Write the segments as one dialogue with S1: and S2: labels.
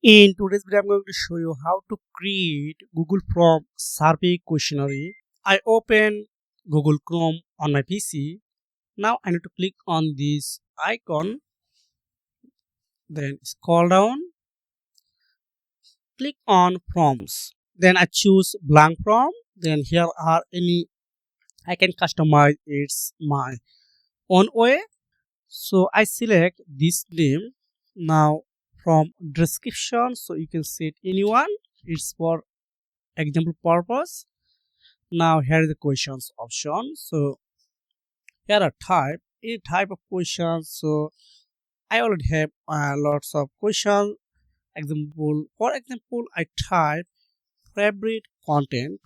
S1: In today's video, I'm going to show you how to create Google Form survey questionnaire. I open Google Chrome on my PC. Now I need to click on this icon, then scroll down, click on Forms. Then I choose blank form. Then here are any I can customize it's my own way. So I select this name. Now from description, so you can set anyone. It's for example purpose. Now here is the questions option. So here are any type of questions. So I already have lots of questions. For example, I type favorite content.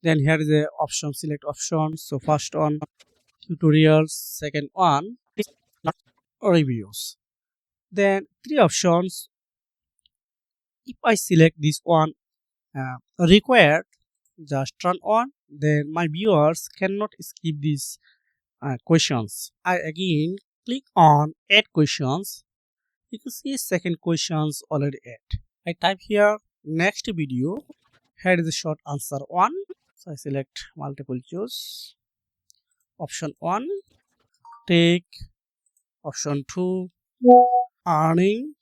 S1: Then here is the option, select option. So first one tutorials, second one reviews. Then three options. If I select this one, required, just turn on, then my viewers cannot skip these questions. I again click on add questions. You can see second questions already add. I type here next video. Here is the short answer one. So I select multiple choose. Option 1 take, option 2 earning,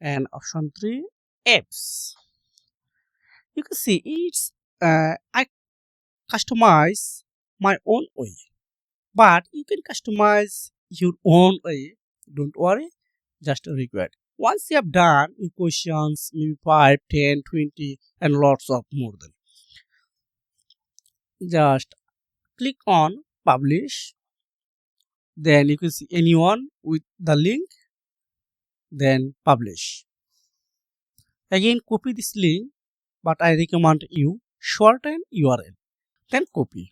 S1: and option 3 apps. You can see it's I customize my own way, but you can customize your own way. Don't worry, just required. Once you have done your questions, maybe 5, 10, 20, and lots of more than, just click on publish. Then you can see anyone with the link, then publish. Again copy this link, but I recommend you shorten URL, then copy.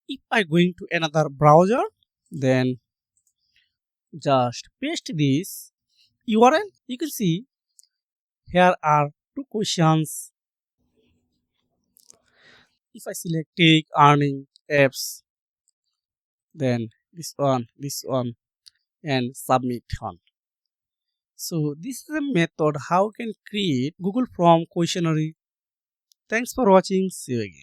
S1: If I going to another browser, then just paste this URL. You can see here are two questions. If I select take, earning, apps, then this one, and submit one. So this is a method how you can create Google Form questionnaire. Thanks for watching. See you again.